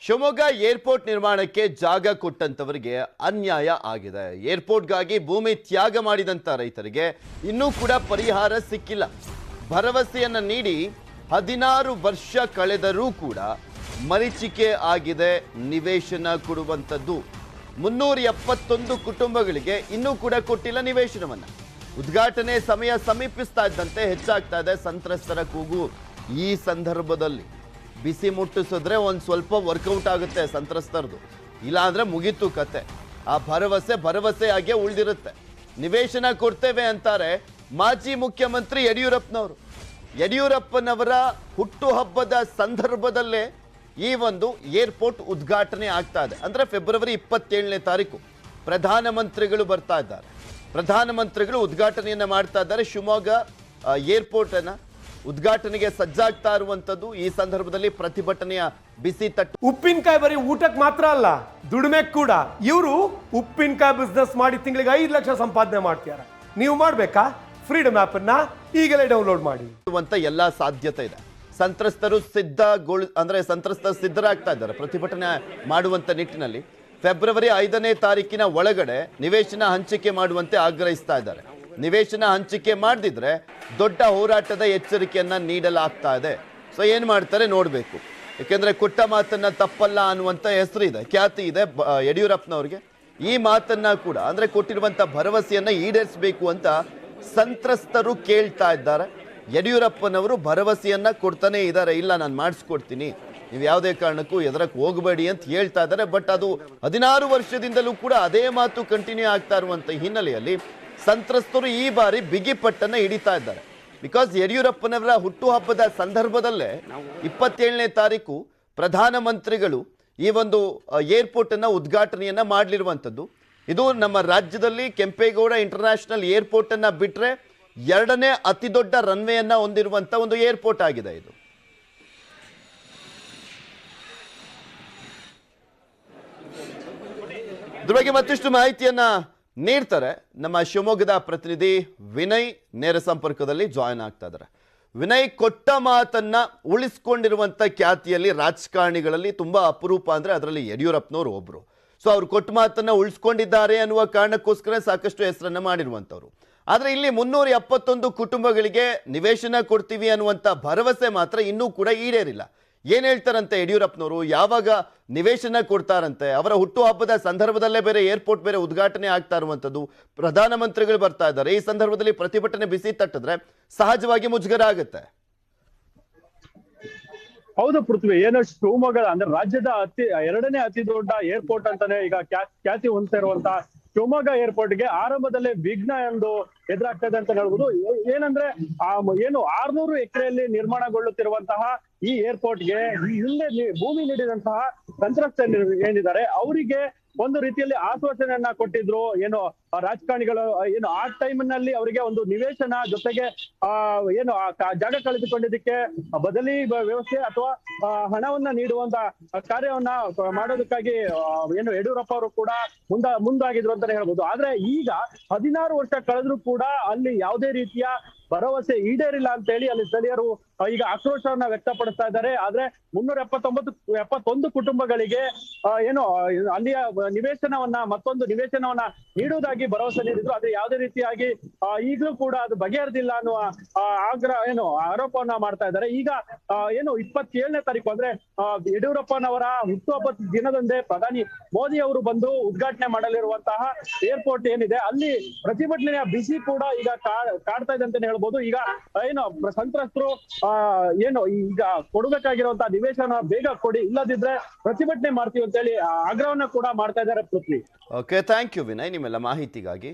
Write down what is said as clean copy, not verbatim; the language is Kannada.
ಶಿವಮೊಗ್ಗ ಏರ್ಪೋರ್ಟ್ ನಿರ್ಮಾಣಕ್ಕೆ ಜಾಗ ಕೊಟ್ಟಂತವರಿಗೆ ಅನ್ಯಾಯ ಆಗಿದೆ. ಏರ್ಪೋರ್ಟ್ಗಾಗಿ ಭೂಮಿ ತ್ಯಾಗ ಮಾಡಿದಂತ ರೈತರಿಗೆ ಇನ್ನೂ ಕೂಡ ಪರಿಹಾರ ಸಿಕ್ಕಿಲ್ಲ. ಭರವಸೆಯನ್ನ ನೀಡಿ 16 ವರ್ಷ ಕಳೆದರೂ ಕೂಡ ಮರೀಚಿಕೆ ಆಗಿದೆ ನಿವೇಶನ ಕೊಡುವಂತದ್ದು. 371 ಕುಟುಂಬಗಳಿಗೆ ಇನ್ನೂ ಕೂಡ ಕೊಟ್ಟಿಲ್ಲ ನಿವೇಶನವನ್ನ. ಉದ್ಘಾಟನೆ ಸಮಯ ಸಮೀಪಿಸ್ತಾ ಇದ್ದಂತೆ ಹೆಚ್ಚಾಗ್ತಾ ಇದೆ ಸಂತ್ರಸ್ತರ ಕೂಗು. ಈ ಸಂದರ್ಭದಲ್ಲಿ ಬಿಸಿ ಮುಟ್ಟಿಸಿದ್ರೆ ಒಂದು ಸ್ವಲ್ಪ ವರ್ಕೌಟ್ ಆಗುತ್ತೆ ಸಂತ್ರಸ್ತರದು, ಇಲ್ಲ ಅಂದ್ರೆ ಮುಗೀತು ಕತೆ. ಆ ಭರವಸೆಯಾಗೆ ಉಳಿದಿರುತ್ತೆ. ನಿವೇಶನ ಕೊಡ್ತೇವೆ ಅಂತಾರೆ ಮಾಜಿ ಮುಖ್ಯಮಂತ್ರಿ ಯಡಿಯೂರಪ್ಪನವರು. ಯಡಿಯೂರಪ್ಪನವರ ಹುಟ್ಟುಹಬ್ಬದ ಸಂದರ್ಭದಲ್ಲೇ ಈ ಒಂದು ಏರ್ಪೋರ್ಟ್ ಉದ್ಘಾಟನೆ ಆಗ್ತಾ ಇದೆ. ಅಂದ್ರೆ ಫೆಬ್ರವರಿ 27ನೇ ತಾರೀಕು ಪ್ರಧಾನಮಂತ್ರಿಗಳು ಬರ್ತಾ ಇದ್ದಾರೆ. ಪ್ರಧಾನಮಂತ್ರಿಗಳು ಉದ್ಘಾಟನೆಯನ್ನ ಮಾಡ್ತಾ ಇದ್ದಾರೆ. ಶಿವಮೊಗ್ಗ ಏರ್ಪೋರ್ಟ್ ಅನ್ನ ಉದ್ಘಾಟನೆಗೆ ಸಜ್ಜಾಗ್ತಾ ಇರುವಂತದ್ದು. ಈ ಸಂದರ್ಭದಲ್ಲಿ ಪ್ರತಿಭಟನೆಯ ಬಿಸಿ ತಟ್ಟು. ಉಪ್ಪಿನಕಾಯಿ ಬರೀ ಊಟಕ್ಕೆ ಮಾತ್ರ ಅಲ್ಲ, ದುಡಿಮೆ ಕೂಡ. ಇವರು ಉಪ್ಪಿನಕಾಯಿ ಬಿಸ್ನೆಸ್ ಮಾಡಿ ತಿಂಗಳಿಗೆ 5 ಲಕ್ಷ ಸಂಪಾದನೆ ಮಾಡ್ತಾರೆ. ನೀವು ಮಾಡ್ಬೇಕಾ? ಫ್ರೀಡಮ್ ಆಪ್ ಅನ್ನ ಈಗಲೇ ಡೌನ್ಲೋಡ್ ಮಾಡಿ. ಎಲ್ಲಾ ಸಾಧ್ಯತೆ ಇದೆ. ಸಂತ್ರಸ್ತರು ಸಿದ್ಧರಾಗ್ತಾ ಇದ್ದಾರೆ ಪ್ರತಿಭಟನೆ ಮಾಡುವಂತ ನಿಟ್ಟಿನಲ್ಲಿ. ಫೆಬ್ರವರಿ 5ನೇ ತಾರೀಕಿನ ಒಳಗಡೆ ನಿವೇಶನ ಹಂಚಿಕೆ ಮಾಡುವಂತೆ ಆಗ್ರಹಿಸ್ತಾ ಇದ್ದಾರೆ. ನಿವೇಶನ ಹಂಚಿಕೆ ಮಾಡದಿದ್ರೆ ದೊಡ್ಡ ಹೋರಾಟದ ಎಚ್ಚರಿಕೆಯನ್ನ ನೀಡಲಾಗ್ತಾ ಇದೆ. ಸೊ ಏನ್ ಮಾಡ್ತಾರೆ ನೋಡ್ಬೇಕು. ಯಾಕೆಂದ್ರೆ ಕೊಟ್ಟ ಮಾತನ್ನ ತಪ್ಪಲ್ಲ ಅನ್ನುವಂತ ಹೆಸರು ಇದೆ, ಖ್ಯಾತಿ ಇದೆ ಯಡಿಯೂರಪ್ಪನವ್ರಿಗೆ. ಈ ಮಾತನ್ನ ಕೂಡ ಅಂದ್ರೆ ಕೊಟ್ಟಿರುವಂತ ಭರವಸೆಯನ್ನ ಈಡೇರಿಸಬೇಕು ಅಂತ ಸಂತ್ರಸ್ತರು ಕೇಳ್ತಾ ಇದ್ದಾರೆ. ಯಡಿಯೂರಪ್ಪನವರು ಭರವಸೆಯನ್ನ ಕೊಡ್ತಾನೆ ಇದ್ದಾರೆ. ಇಲ್ಲ ನಾನು ಮಾಡಿಸ್ಕೊಡ್ತೀನಿ, ನೀವು ಯಾವುದೇ ಕಾರಣಕ್ಕೂ ಎದರಕ್ಕೆ ಹೋಗಬೇಡಿ ಅಂತ ಹೇಳ್ತಾ ಇದ್ದಾರೆ. ಬಟ್ ಅದು 16 ವರ್ಷದಿಂದಲೂ ಕೂಡ ಅದೇ ಮಾತು ಕಂಟಿನ್ಯೂ ಆಗ್ತಾ ಇರುವಂತ ಹಿನ್ನೆಲೆಯಲ್ಲಿ ಸಂತ್ರಸ್ತರು ಈ ಬಾರಿ ಬಿಗಿಪಟ್ಟನ್ನ ಹಿಡಿತಾ ಇದ್ದಾರೆ. ಬಿಕಾಸ್ ಯಡಿಯೂರಪ್ಪನವರ ಹುಟ್ಟುಹಬ್ಬದ ಸಂದರ್ಭದಲ್ಲೇ 27ನೇ ತಾರೀಕು ಪ್ರಧಾನಮಂತ್ರಿಗಳು ಈ ಒಂದು ಏರ್ಪೋರ್ಟ್ ಅನ್ನ ಉದ್ಘಾಟನೆಯನ್ನ ಮಾಡಲಿರುವಂಥದ್ದು. ಇದು ನಮ್ಮ ರಾಜ್ಯದಲ್ಲಿ ಕೆಂಪೇಗೌಡ ಇಂಟರ್ನ್ಯಾಷನಲ್ ಏರ್ಪೋರ್ಟ್ ಅನ್ನ ಬಿಟ್ರೆ 2ನೇ ಅತಿ ದೊಡ್ಡ ರನ್ವೇಯನ್ನ ಹೊಂದಿರುವಂತ ಒಂದು ಏರ್ಪೋರ್ಟ್ ಆಗಿದೆ ಇದು. ಇದ್ರ ಬಗ್ಗೆ ಮತ್ತಷ್ಟು ಮಾಹಿತಿಯನ್ನ ನೀಡ್ತಾರೆ ನಮ್ಮ ಶಿವಮೊಗ್ಗದ ಪ್ರತಿನಿಧಿ ವಿನಯ್. ನೇರ ಸಂಪರ್ಕದಲ್ಲಿ ಜಾಯಿನ್ ಆಗ್ತಾ ಇದ್ದಾರೆ. ವಿನಯ್, ಕೊಟ್ಟ ಮಾತನ್ನ ಉಳಿಸ್ಕೊಂಡಿರುವಂತ ಖ್ಯಾತಿಯಲ್ಲಿ ರಾಜಕಾರಣಿಗಳಲ್ಲಿ ತುಂಬಾ ಅಪರೂಪ ಅಂದ್ರೆ ಅದರಲ್ಲಿ ಯಡಿಯೂರಪ್ಪನವರು ಒಬ್ರು. ಸೊ ಅವ್ರು ಕೊಟ್ಟ ಮಾತನ್ನ ಉಳಿಸ್ಕೊಂಡಿದ್ದಾರೆ ಅನ್ನುವ ಕಾರಣಕ್ಕೋಸ್ಕರ ಸಾಕಷ್ಟು ಹೆಸರನ್ನ ಮಾಡಿರುವಂತವ್ರು. ಆದ್ರೆ ಇಲ್ಲಿ 371 ಕುಟುಂಬಗಳಿಗೆ ನಿವೇಶನ ಕೊಡ್ತೀವಿ ಅನ್ನುವಂತ ಭರವಸೆ ಮಾತ್ರ ಇನ್ನೂ ಕೂಡ ಈಡೇರಿಲ್ಲ. ಏನ್ ಹೇಳ್ತಾರಂತೆ ಯಡಿಯೂರಪ್ಪನವರು? ಯಾವಾಗ ನಿವೇಶನ ಕೊಡ್ತಾರಂತೆ? ಅವರ ಹುಟ್ಟುಹಬ್ಬದ ಸಂದರ್ಭದಲ್ಲೇ ಬೇರೆ ಏರ್ಪೋರ್ಟ್ ಬೇರೆ ಉದ್ಘಾಟನೆ ಆಗ್ತಾ ಇರುವಂತದ್ದು. ಪ್ರಧಾನಮಂತ್ರಿಗಳು ಬರ್ತಾ ಇದ್ದಾರೆ. ಈ ಸಂದರ್ಭದಲ್ಲಿ ಪ್ರತಿಭಟನೆ ಬಿಸಿ ತಟ್ಟಿದ್ರೆ ಸಹಜವಾಗಿ ಮುಜುಗರ ಆಗುತ್ತೆ. ಹೌದು ಪೃಥ್ವಿ, ಏನು ಶಿವಮೊಗ್ಗದ ಅಂದ್ರೆ ರಾಜ್ಯದ 2ನೇ ಅತಿ ದೊಡ್ಡ ಏರ್ಪೋರ್ಟ್ ಅಂತಾನೆ ಈಗ ಖ್ಯಾತಿ ಹೊಂದ್ತಾ ಇರುವಂತ ಶಿವಮೊಗ್ಗ ಏರ್ಪೋರ್ಟ್ಗೆ ಆರಂಭದಲ್ಲೇ ವಿಘ್ನ ಎಂದು ಎದುರಾಗ್ತದೆ ಅಂತ ಹೇಳ್ಬೋದು. ಏನಂದ್ರೆ ಏನು 600 ಎಕರೆಯಲ್ಲಿ ನಿರ್ಮಾಣಗೊಳ್ಳುತ್ತಿರುವಂತಹ ಈ ಏರ್ಪೋರ್ಟ್ಗೆ ಹಿಂದೆ ಭೂಮಿ ನೀಡಿದಂತಹ ಸಂತ್ರಸ್ತರು ಏನಿದ್ದಾರೆ ಅವರಿಗೆ ಒಂದು ರೀತಿಯಲ್ಲಿ ಆಶ್ವಾಸನೆಯನ್ನ ಕೊಟ್ಟಿದ್ರು. ಏನು ರಾಜಕಾರಣಿಗಳು ಏನು ಆ ಟೈಮ್ ನಲ್ಲಿ ಅವರಿಗೆ ಒಂದು ನಿವೇಶನ ಜೊತೆಗೆ ಏನು ಜಾಗ ಕಳೆದುಕೊಂಡಿದ್ದಕ್ಕೆ ಬದಲಿ ವ್ಯವಸ್ಥೆ ಅಥವಾ ಹಣವನ್ನ ನೀಡುವಂತ ಕಾರ್ಯವನ್ನ ಮಾಡೋದಕ್ಕಾಗಿ ಏನು ಯಡಿಯೂರಪ್ಪ ಅವರು ಕೂಡ ಮುಂದಾಗಿದ್ರು ಅಂತಾನೆ ಹೇಳ್ಬೋದು. ಆದ್ರೆ ಈಗ 16 ವರ್ಷ ಕಳೆದ್ರು ಕೂಡ ಅಲ್ಲಿ ಯಾವುದೇ ರೀತಿಯ ಭರವಸೆ ಈಡೇರಿಲ್ಲ ಅಂತ ಹೇಳಿ ಅಲ್ಲಿ ಸ್ಥಳೀಯರು ಈಗ ಆಕ್ರೋಶವನ್ನ ವ್ಯಕ್ತಪಡಿಸ್ತಾ ಇದ್ದಾರೆ. ಆದ್ರೆ 371 ಕುಟುಂಬಗಳಿಗೆ ಏನು ಅಲ್ಲಿಯ ಮತ್ತೊಂದು ನಿವೇಶನವನ್ನ ನೀಡುವುದಾಗಿ ಭರವಸೆ ನೀಡಿದ್ರು. ಆದ್ರೆ ಯಾವುದೇ ರೀತಿಯಾಗಿ ಈಗಲೂ ಕೂಡ ಅದು ಬಗೆಹರಿದಿಲ್ಲ ಅನ್ನುವ ಆರೋಪವನ್ನ ಮಾಡ್ತಾ ಇದ್ದಾರೆ. ಈಗ ಏನು 27ನೇ ತಾರೀಕು ಅಂದ್ರೆ ಯಡಿಯೂರಪ್ಪನವರ ಹುಟ್ಟುಹಬ್ಬದ ದಿನದಂದೇ ಪ್ರಧಾನಿ ಮೋದಿ ಅವರು ಬಂದು ಉದ್ಘಾಟನೆ ಮಾಡಲಿರುವಂತಹ ಏರ್ಪೋರ್ಟ್ ಏನಿದೆ ಅಲ್ಲಿ ಪ್ರತಿಭಟನೆಯ ಬಿಸಿ ಕೂಡ ಈಗ ಕಾಡ್ತಾ ಇದೆ ಅಂತಾನೆ ಹೇಳ್ಬೋದು. ಈಗ ಏನು ಸಂತ್ರಸ್ತರು ಏನು ಈಗ ಕೊಡಬೇಕಾಗಿರುವಂತಹ ನಿವೇಶನ ಬೇಗ ಕೊಡಿ, ಇಲ್ಲದಿದ್ರೆ ಪ್ರತಿಭಟನೆ ಮಾಡ್ತೀವಿ ಅಂತ ಹೇಳಿ ಆಗ್ರಹವನ್ನ ಕೂಡ ಮಾಡ್ತಾ ಇದ್ದಾರೆ ಪೃಥ್ವಿ. ಓಕೆ, ಥ್ಯಾಂಕ್ ಯು ವಿನಯ್ ನಿಮ್ಮೆಲ್ಲ ಮಾಹಿತಿಗಾಗಿ.